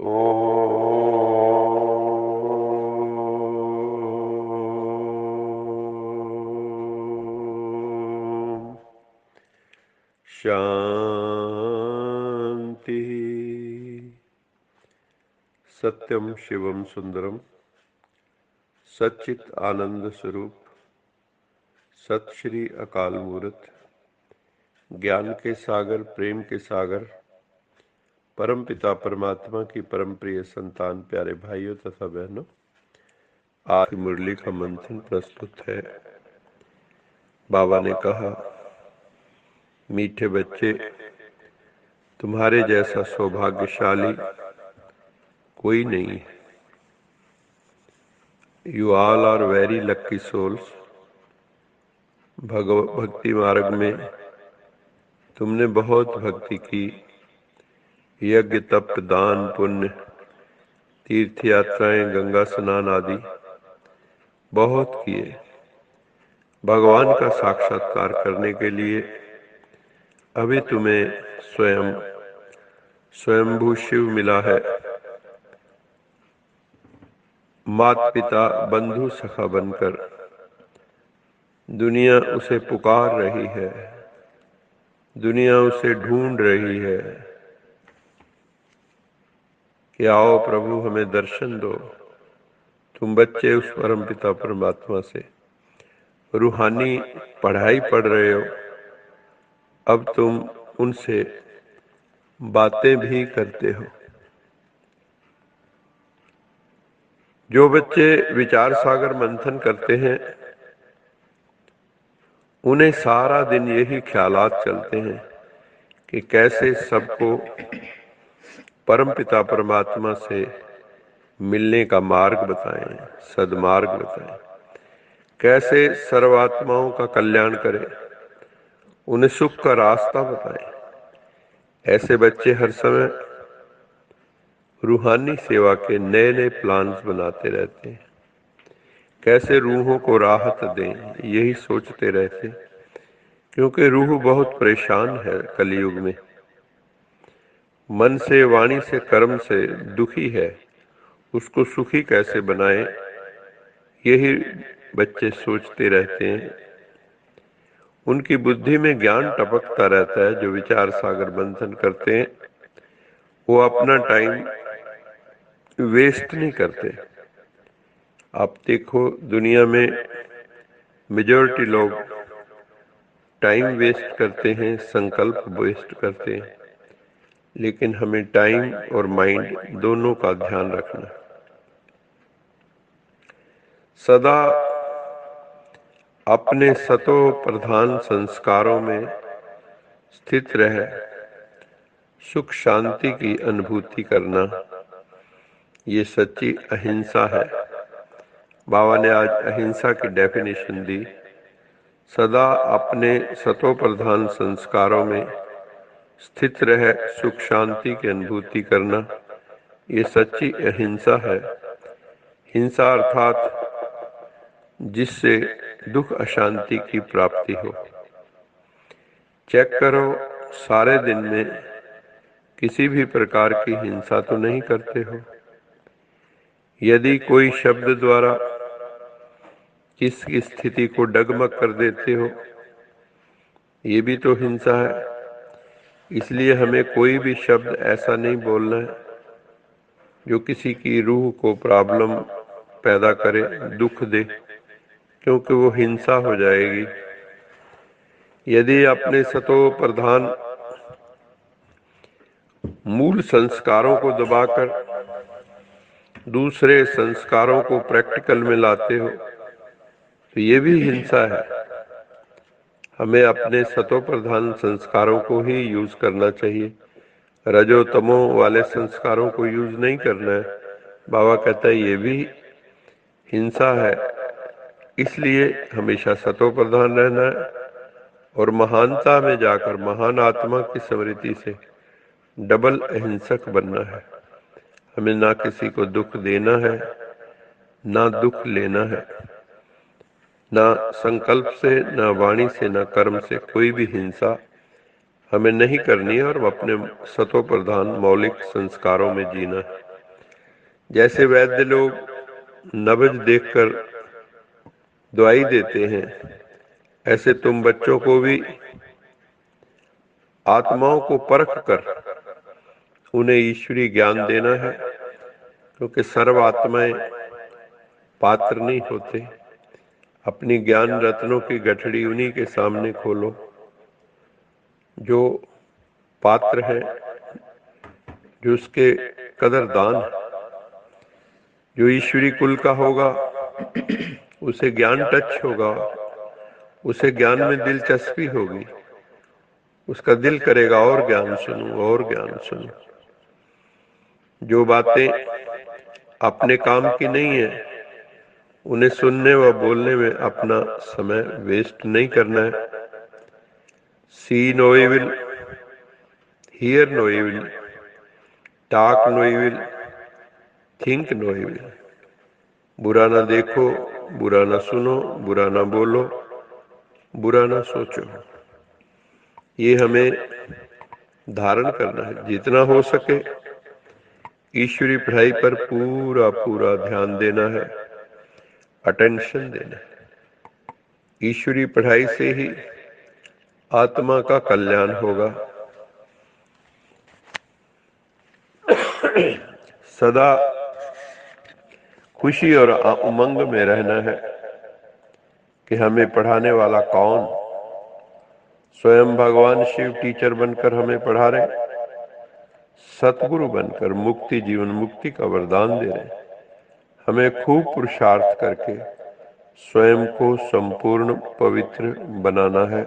ओम शांति। सत्यम शिवम सुंदरम सच्चित आनंद स्वरूप सत श्री अकाल मूर्त ज्ञान के सागर, प्रेम के सागर, परम पिता परमात्मा की परम प्रिय संतान, प्यारे भाइयों तथा बहनों, आज की मुरली का मंथन प्रस्तुत है। बाबा ने कहा, मीठे बच्चे, तुम्हारे जैसा सौभाग्यशाली कोई नहीं है। You all are very lucky souls. भक्ति मार्ग में तुमने बहुत भक्ति की, यज्ञ तप दान पुण्य, तीर्थ यात्राएं, गंगा स्नान आदि बहुत किए। भगवान का साक्षात्कार करने के लिए अभी तुम्हें स्वयंभू शिव मिला है। माता पिता बंधु सखा बनकर दुनिया उसे पुकार रही है, दुनिया उसे ढूंढ रही है कि आओ प्रभु हमें दर्शन दो। तुम बच्चे उस परम पिता परमात्मा से रूहानी पढ़ाई पढ़ रहे हो, अब तुम उनसे बातें भी करते हो। जो बच्चे विचार सागर मंथन करते हैं उन्हें सारा दिन यही ख्यालात चलते हैं कि कैसे सबको परम पिता परमात्मा से मिलने का मार्ग बताएं, सदमार्ग बताएं, कैसे सर्वात्माओं का कल्याण करें, उन्हें सुख का रास्ता बताएं। ऐसे बच्चे हर समय रूहानी सेवा के नए नए प्लान्स बनाते रहते हैं, कैसे रूहों को राहत दें, यही सोचते रहते, क्योंकि रूह बहुत परेशान है कलयुग में। मन से, वाणी से, कर्म से दुखी है, उसको सुखी कैसे बनाएं, यही बच्चे सोचते रहते हैं। उनकी बुद्धि में ज्ञान टपकता रहता है। जो विचार सागर मंथन करते हैं वो अपना टाइम वेस्ट नहीं करते। आप देखो, दुनिया में मेजॉरिटी लोग टाइम वेस्ट करते हैं, संकल्प वेस्ट करते हैं, लेकिन हमें टाइम और माइंड दोनों का ध्यान रखना। सदा अपने सतो प्रधान संस्कारों में स्थित रह सुख शांति की अनुभूति करना, ये सच्ची अहिंसा है। बाबा ने आज अहिंसा की डेफिनेशन दी। सदा अपने सतो प्रधान संस्कारों में स्थित रह सुख शांति की अनुभूति करना, ये सच्ची अहिंसा है। हिंसा अर्थात जिससे दुख अशांति की प्राप्ति हो। चेक करो, सारे दिन में किसी भी प्रकार की हिंसा तो नहीं करते हो। यदि कोई शब्द द्वारा किसकी स्थिति को डगमग कर देते हो, ये भी तो हिंसा है। इसलिए हमें कोई भी शब्द ऐसा नहीं बोलना है जो किसी की रूह को प्रॉब्लम पैदा करे, दुख दे, क्योंकि वो हिंसा हो जाएगी। यदि अपने सतो प्रधान मूल संस्कारों को दबाकर दूसरे संस्कारों को प्रैक्टिकल में लाते हो तो ये भी हिंसा है। हमें अपने सतो प्रधान संस्कारों को ही यूज करना चाहिए, रजो तमो वाले संस्कारों को यूज नहीं करना है। बाबा कहता है ये भी हिंसा है। इसलिए हमेशा सतो प्रधान रहना है और महानता में जाकर महान आत्मा की स्मृति से डबल अहिंसक बनना है। हमें ना किसी को दुख देना है, ना दुख लेना है। ना संकल्प से, ना वाणी से, ना कर्म से कोई भी हिंसा हमें नहीं करनी है और अपने सतो प्रधान मौलिक संस्कारों में जीना है। जैसे वैद्य लोग नब्ज देखकर दवाई देते हैं, ऐसे तुम बच्चों को भी आत्माओं को परख कर उन्हें ईश्वरीय ज्ञान देना है, क्योंकि सर्व आत्माएं पात्र नहीं होते। अपनी ज्ञान रत्नों की गठड़ी उन्हीं के सामने खोलो जो पात्र है, जो उसके कदरदान है। जो ईश्वरी कुल का होगा उसे ज्ञान टच होगा, उसे ज्ञान में दिलचस्पी होगी, उसका दिल करेगा और ज्ञान सुनूं और ज्ञान सुनूं। जो बातें अपने काम की नहीं है उन्हें सुनने व बोलने में अपना समय वेस्ट नहीं करना है। See no evil, hear no evil, talk no evil, think no evil. बुरा ना देखो, बुरा ना सुनो, बुरा ना बोलो, बुरा ना सोचो। ये हमें धारण करना है। जितना हो सके ईश्वरी पढ़ाई पर पूरा पूरा ध्यान देना है, अटेंशन देना है। ईश्वरी पढ़ाई से ही आत्मा का कल्याण होगा। सदा खुशी और उमंग में रहना है कि हमें पढ़ाने वाला कौन? स्वयं भगवान शिव टीचर बनकर हमें पढ़ा रहे, सतगुरु बनकर मुक्ति, जीवन मुक्ति का वरदान दे रहे। हमें खूब पुरुषार्थ करके स्वयं को संपूर्ण पवित्र बनाना है।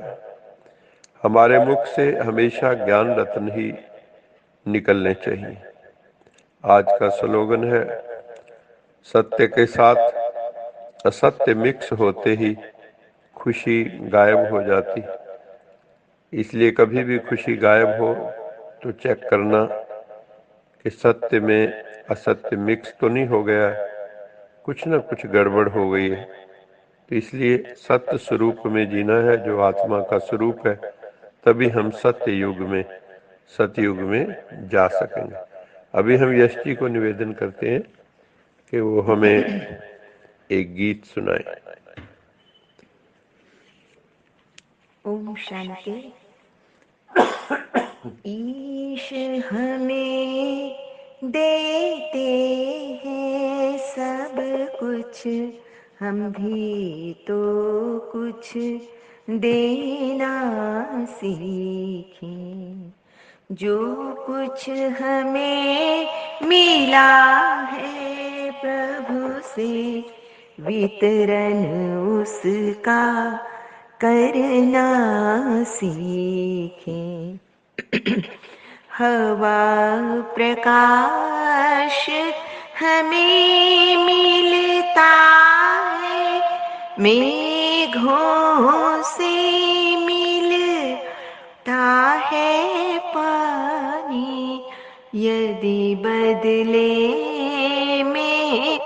हमारे मुख से हमेशा ज्ञान रत्न ही निकलने चाहिए। आज का स्लोगन है, सत्य के साथ असत्य मिक्स होते ही खुशी गायब हो जाती। इसलिए कभी भी खुशी गायब हो तो चेक करना कि सत्य में असत्य मिक्स तो नहीं हो गया है, कुछ ना कुछ गड़बड़ हो गई है। तो इसलिए सत्य स्वरूप में जीना है, जो आत्मा का स्वरूप है, तभी हम सत्य युग में, सतयुग में जा सकेंगे। अभी हम यश जी को निवेदन करते हैं कि वो हमें एक गीत सुनाए। ओम शांति। ईश हमें देते हैं सब कुछ, हम भी तो कुछ देना सीखें। जो कुछ हमें मिला है प्रभु से, वितरण उसका करना सीखें। हवा प्रकाश हमें मिलता है, मेघों से मिलता है पानी। यदि बदले में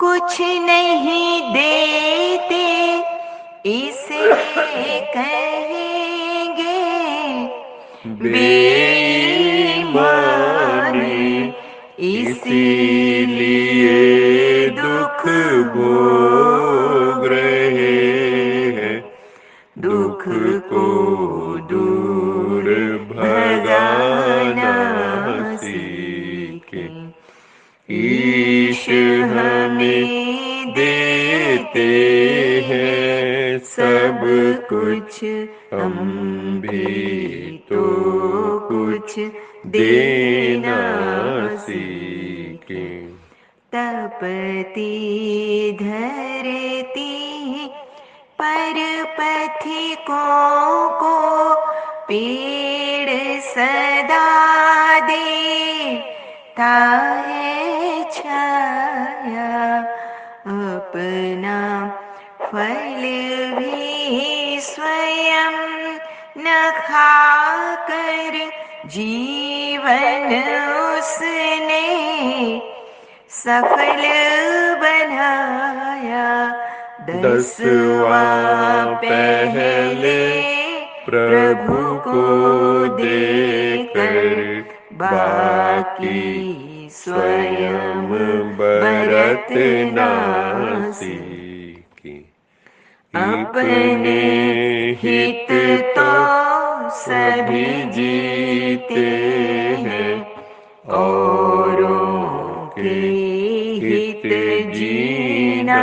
कुछ नहीं देते, इसे कहेंगे बेईमानी। इसीलिए दुख भोग रहे हैं, दुख को दूर भगाना सीखें। ईश हमें देते हैं सब कुछ, हम भी तो कुछ देना सीखें। तपती धरती पर पथिकों को पेड़ सदा देता है छाया। अपना फल भी स्वयं न खाकर जीवन उसने सफल बनाया। 10वां पहले प्रभु को देकर बाकी स्वयं बरतना सीखी। अपने हित तो सभी जीते हैं, औरों के हित जीना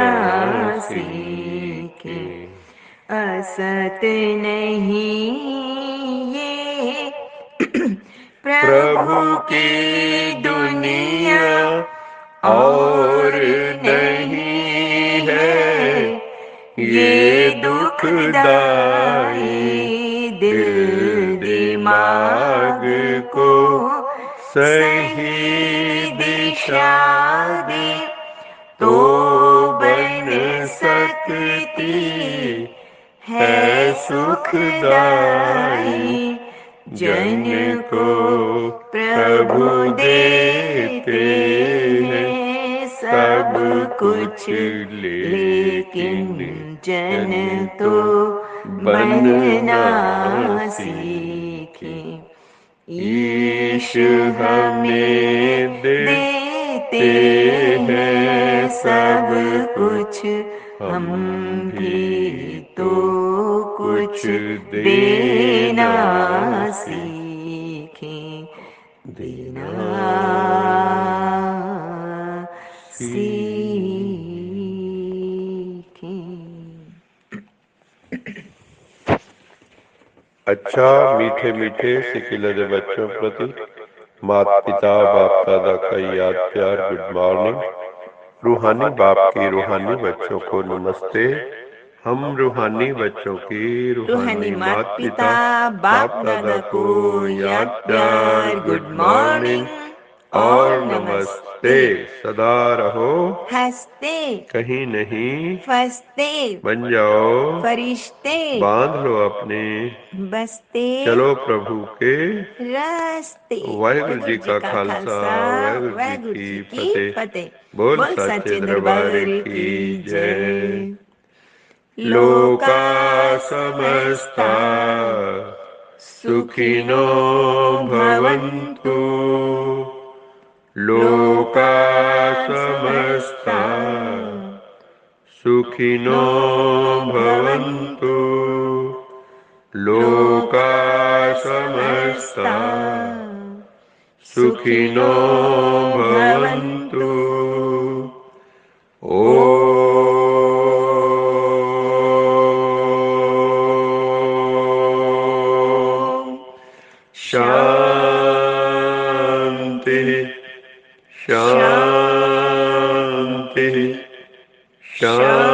सीखे। असत नहीं ये प्रभु की दुनिया और नहीं है ये दुखदाई। दिल दिमाग को सही दिशा दे तो बन सकती है सुखदाई। जन को प्रभु देते हैं सब कुछ, लेकिन जन तो बनना सीखे। ईश हमें देते हैं सब कुछ, हम भी तो कुछ देना सीखें। देना सीखें। अच्छा मीठे मीठे सिकिलर बच्चों प्रति माता पिता बाप दादा का याद प्यार गुड मॉर्निंग। रूहानी बाप की रूहानी बच्चों को नमस्ते। हम रूहानी बच्चों की रूहानी माता पिता बाप दादा को याद प्यार गुड मॉर्निंग और नमस्ते। सदा रहो हंसते, कहीं नहीं फंसते, बन जाओ फरिश्ते, बांध लो अपने बसते चलो प्रभु के रास्ते। वाहिगुरु जी का खालसा वाहिगुरु जी की फतेह। बोल सच्चे दरबार की जय। लोका समस्ता सुखिनो भवन्तु। लोका समस्ता सुखिनो भवन्तु। लोका समस्ता सुखिनो भवन्तु। शांति शांति शांति।